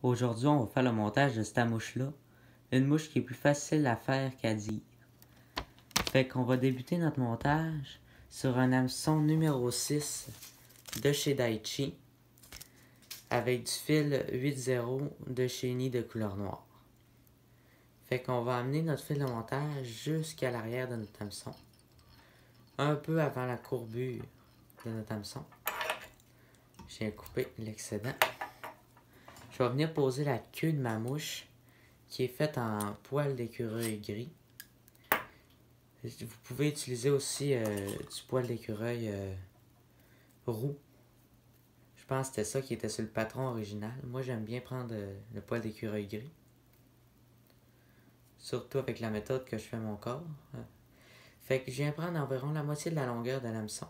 Aujourd'hui, on va faire le montage de cette mouche-là. Une mouche qui est plus facile à faire qu'à dire. Fait qu'on va débuter notre montage sur un hameçon numéro 6 de chez Daichi avec du fil 8-0 de chez Uni de couleur noire. Fait qu'on va amener notre fil de montage jusqu'à l'arrière de notre hameçon, un peu avant la courbure de notre hameçon. J'ai coupé l'excédent. Je vais venir poser la queue de ma mouche qui est faite en poil d'écureuil gris. Vous pouvez utiliser aussi du poil d'écureuil roux. Je pense que c'était ça qui était sur le patron original. Moi, j'aime bien prendre le poil d'écureuil gris. Surtout avec la méthode que je fais mon corps. Fait que je viens prendre environ la moitié de la longueur de l'hameçon.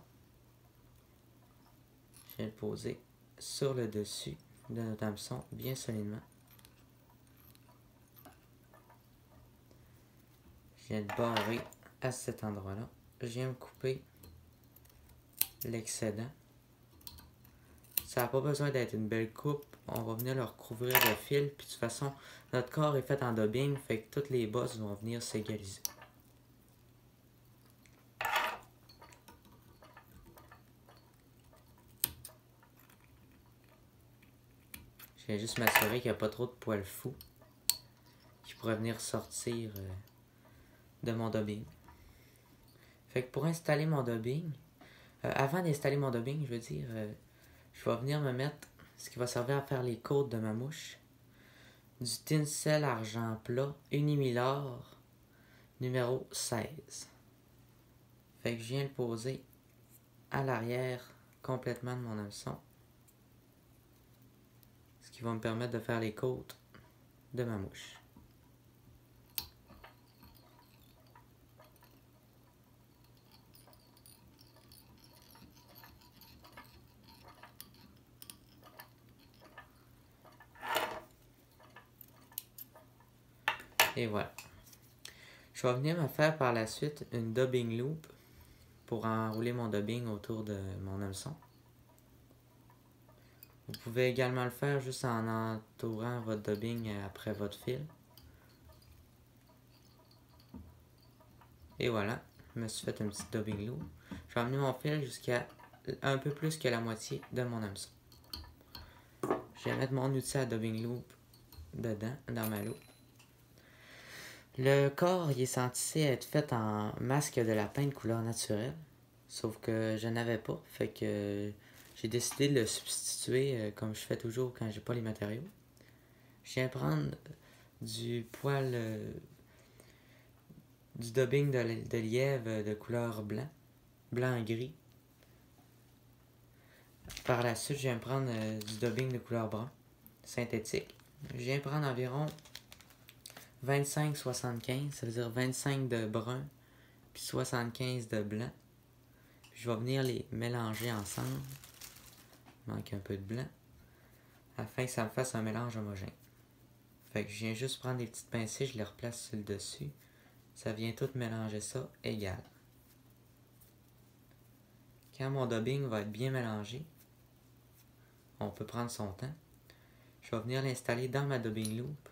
Je viens le poser sur le dessus de notre hameçon bien solidement. Je viens de barrer à cet endroit-là. Je viens me couper l'excédent. Ça n'a pas besoin d'être une belle coupe. On va venir le recouvrir de fil. Puis de toute façon, notre corps est fait en dubbing. Fait que toutes les bosses vont venir s'égaliser. Je viens juste m'assurer qu'il n'y a pas trop de poils fous qui pourraient venir sortir de mon dubbing. Fait que pour installer mon dubbing, avant d'installer mon dubbing, je veux dire, je vais venir me mettre ce qui va servir à faire les côtes de ma mouche. Du Tinsel argent plat Unimilor numéro 16. Fait que je viens le poser à l'arrière complètement de mon hameçon. Ce qui va me permettre de faire les côtes de ma mouche. Et voilà. Je vais venir me faire par la suite une dubbing loop pour enrouler mon dubbing autour de mon hameçon. Vous pouvez également le faire juste en entourant votre dubbing après votre fil. Et voilà, je me suis fait une petite dubbing loop. Je vais amener mon fil jusqu'à un peu plus que la moitié de mon hameçon. Je vais mettre mon outil à dubbing loop dedans, dans ma loupe. Le corps il est censé être fait en masque de lapin de couleur naturelle. Sauf que je n'avais pas. Fait que j'ai décidé de le substituer comme je fais toujours quand j'ai pas les matériaux. Je viens prendre du poil du dubbing de lièvre de couleur blanc-gris. Par la suite, je viens prendre du dubbing de couleur brun synthétique. Je viens prendre environ 25-75, ça veut dire 25 de brun puis 75 de blanc. Puis je vais venir les mélanger ensemble. Il manque un peu de blanc. Afin que ça me fasse un mélange homogène. Fait que je viens juste prendre des petites pincées, je les replace sur le dessus. Ça vient tout mélanger ça égal. Quand mon dubbing va être bien mélangé, on peut prendre son temps. Je vais venir l'installer dans ma dubbing loop.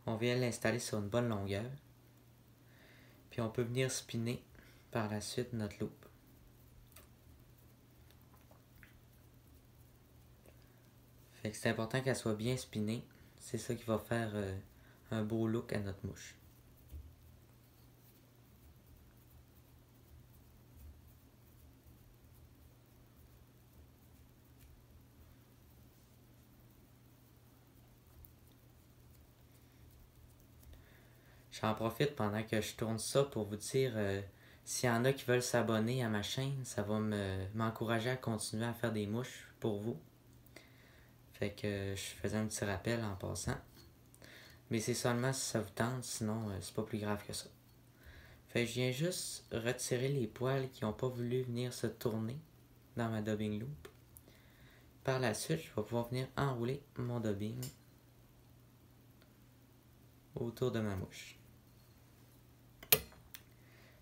On vient l'installer sur une bonne longueur. Puis on peut venir spinner par la suite notre loop. Fait que c'est important qu'elle soit bien spinée. C'est ça qui va faire un beau look à notre mouche. J'en profite pendant que je tourne ça pour vous dire s'il y en a qui veulent s'abonner à ma chaîne, ça va m'encourager à continuer à faire des mouches pour vous. Fait que je faisais un petit rappel en passant. Mais c'est seulement si ça vous tente, sinon c'est pas plus grave que ça. Fait que je viens juste retirer les poils qui n'ont pas voulu venir se tourner dans ma dubbing loop. Par la suite, je vais pouvoir venir enrouler mon dubbing autour de ma mouche.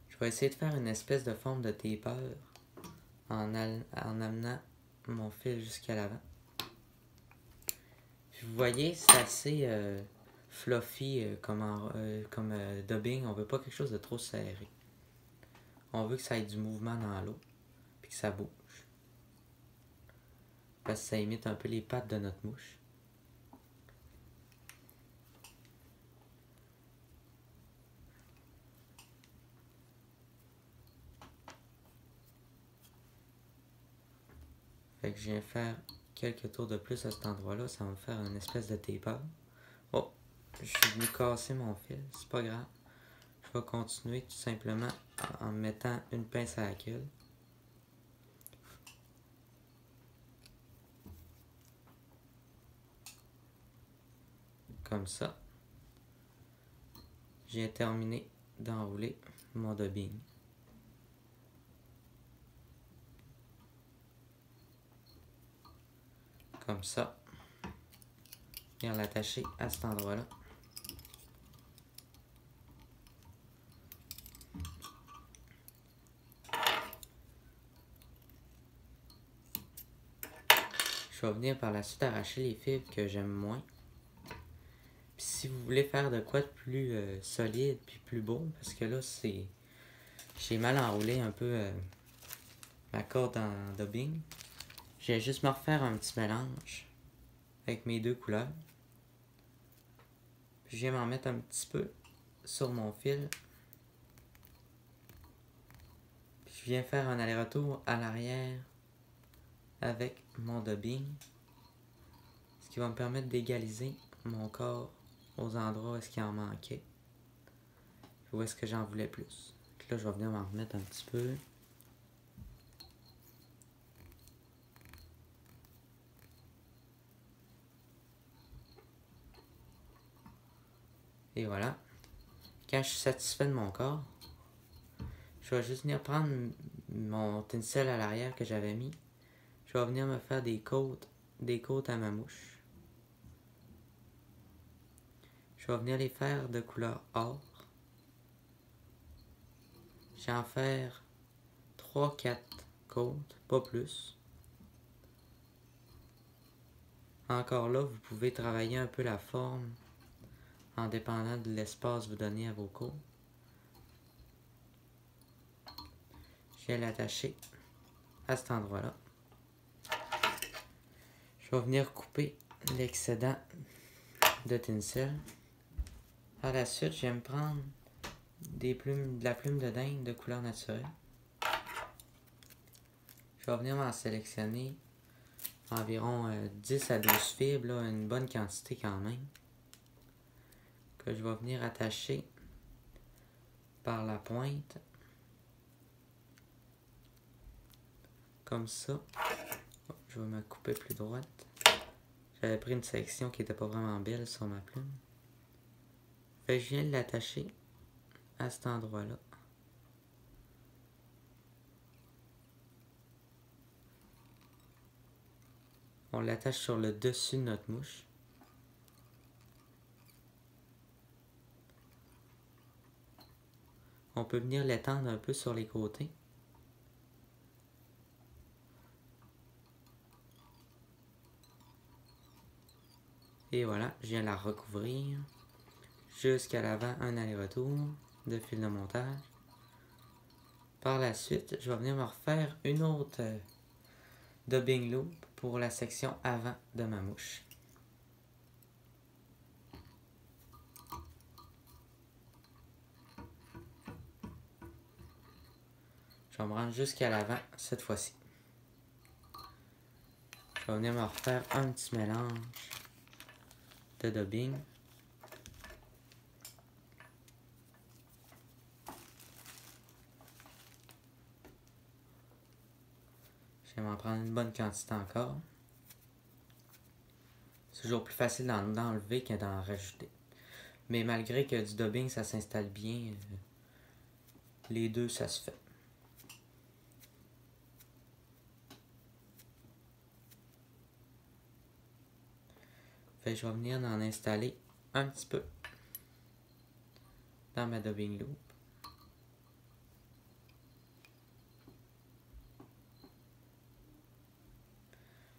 Je vais essayer de faire une espèce de forme de taper en amenant mon fil jusqu'à l'avant. Vous voyez, c'est assez fluffy comme dubbing. On veut pas quelque chose de trop serré. On veut que ça ait du mouvement dans l'eau, puis que ça bouge. Parce que ça imite un peu les pattes de notre mouche. Fait que je viens faire quelques tours de plus à cet endroit-là. Ça va me faire une espèce de taper. Oh, je suis venu casser mon fil. C'est pas grave. Je vais continuer tout simplement en mettant une pince à la queue. Comme ça. J'ai terminé d'enrouler mon dubbing. Comme ça. Et l'attacher à cet endroit-là. Je vais venir par la suite arracher les fibres que j'aime moins. Puis si vous voulez faire de quoi de plus solide puis plus beau, parce que là c'est... J'ai mal enroulé un peu ma corde en dubbing. Je vais juste me refaire un petit mélange avec mes deux couleurs. Puis je viens m'en mettre un petit peu sur mon fil. Puis je viens faire un aller-retour à l'arrière avec mon dubbing. Ce qui va me permettre d'égaliser mon corps aux endroits où est-ce qu'il en manquait. Où est-ce que j'en voulais plus. Donc là, je vais venir m'en remettre un petit peu. Et voilà. Quand je suis satisfait de mon corps, je vais juste venir prendre mon tinsel à l'arrière que j'avais mis. Je vais venir me faire des côtes à ma mouche. Je vais venir les faire de couleur or. Je vais en faire 3-4 côtes, pas plus. Encore là, vous pouvez travailler un peu la forme en dépendant de l'espace que vous donnez à vos côtes. Je viens l'attacher à cet endroit-là. Je vais venir couper l'excédent de tinsel. Par la suite, je vais me prendre de la plume de dinde de couleur naturelle. Je vais venir m'en sélectionner environ 10 à 12 fibres, là, une bonne quantité quand même. Que je vais venir attacher par la pointe. Comme ça. Oh, je vais me couper plus droite. J'avais pris une section qui n'était pas vraiment belle sur ma plume. Fait que je viens de l'attacher à cet endroit-là. On l'attache sur le dessus de notre mouche. On peut venir l'étendre un peu sur les côtés. Et voilà, je viens la recouvrir jusqu'à l'avant, un aller-retour de fil de montage. Par la suite, je vais venir me refaire une autre dubbing loop pour la section avant de ma mouche. Je vais me rendre jusqu'à l'avant cette fois-ci. Je vais venir me refaire un petit mélange de dubbing. Je vais m'en prendre une bonne quantité encore. C'est toujours plus facile d'enlever que d'en rajouter. Mais malgré que du dubbing, ça s'installe bien, les deux, ça se fait. Fait que je vais venir en installer un petit peu dans ma dubbing loop.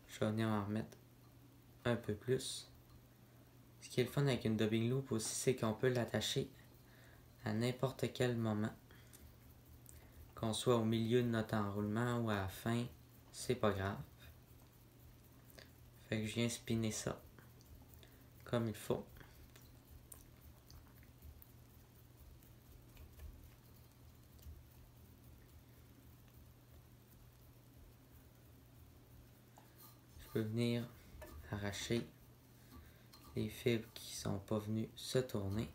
Je vais venir en remettre un peu plus. Ce qui est le fun avec une dubbing loop aussi, c'est qu'on peut l'attacher à n'importe quel moment. Qu'on soit au milieu de notre enroulement ou à la fin, c'est pas grave. Fait que je viens spinner ça comme il faut. Je peux venir arracher les fibres qui sont pas venues se tourner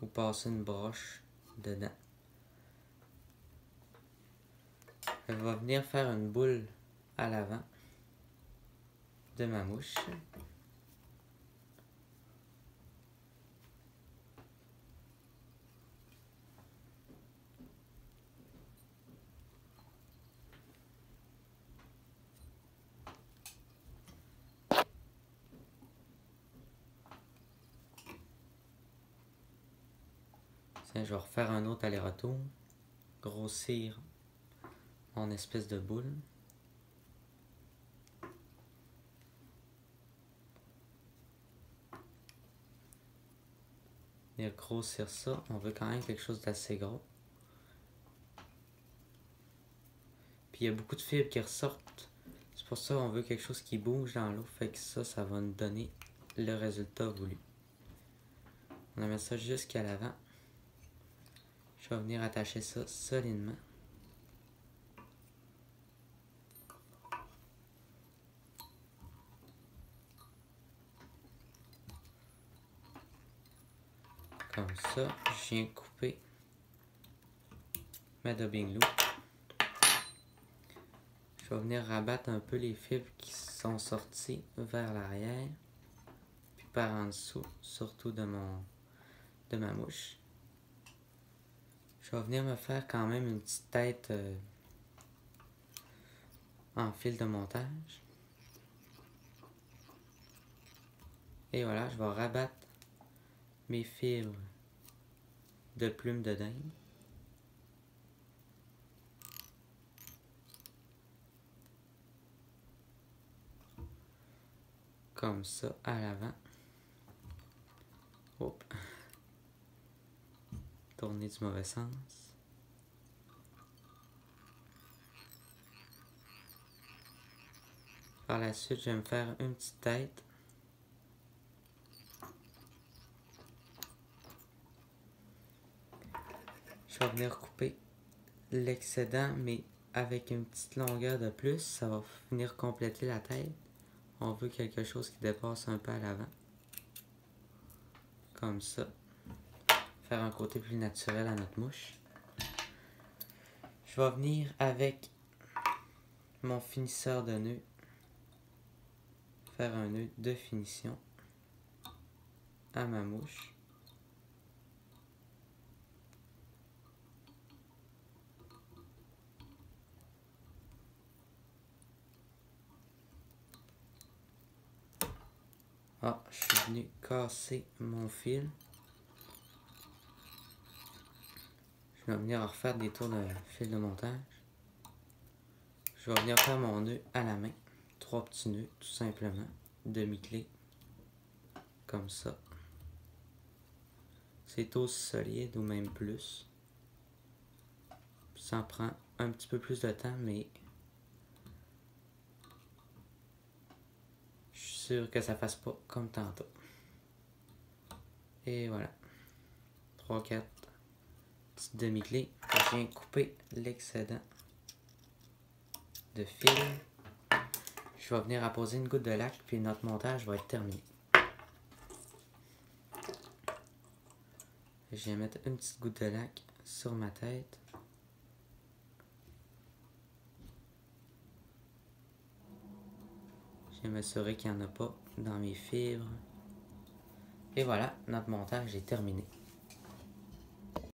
ou passer une broche dedans. Elle va venir faire une boule à l'avant de ma mouche. Tiens, je vais refaire un autre aller-retour. Grossir mon espèce de boule. Et grossir ça, on veut quand même quelque chose d'assez gros. Puis il y a beaucoup de fibres qui ressortent. C'est pour ça qu'on veut quelque chose qui bouge dans l'eau. Fait que ça va nous donner le résultat voulu. On va mettre ça jusqu'à l'avant. Je vais venir attacher ça solidement. Comme ça, je viens couper ma dubbing loop. Je vais venir rabattre un peu les fibres qui sont sorties vers l'arrière, puis par en dessous, surtout de ma mouche. Je vais venir me faire quand même une petite tête en fil de montage. Et voilà, je vais rabattre mes fibres de plumes de dinde. Comme ça, à l'avant. Hop. Tourner du mauvais sens. Par la suite, je vais me faire une petite tête. Je vais venir couper l'excédent, mais avec une petite longueur de plus, ça va venir compléter la tête. On veut quelque chose qui dépasse un peu à l'avant. Comme ça. Faire un côté plus naturel à notre mouche. Je vais venir avec mon finisseur de nœud. Faire un nœud de finition à ma mouche. Ah, je suis venu casser mon fil. Je vais venir refaire des tours de fil de montage. Je vais venir faire mon nœud à la main. 3 petits nœuds, tout simplement. Demi-clé. Comme ça. C'est aussi solide ou même plus. Ça en prend un petit peu plus de temps, mais je suis sûr que ça fasse pas comme tantôt. Et voilà. 3-4 petites demi-clés. Je viens couper l'excédent de fil. Je vais venir apposer une goutte de lac, puis notre montage va être terminé. Je viens mettre une petite goutte de lac sur ma tête. Je viens m'assurer qu'il n'y en a pas dans mes fibres. Et voilà, notre montage est terminé.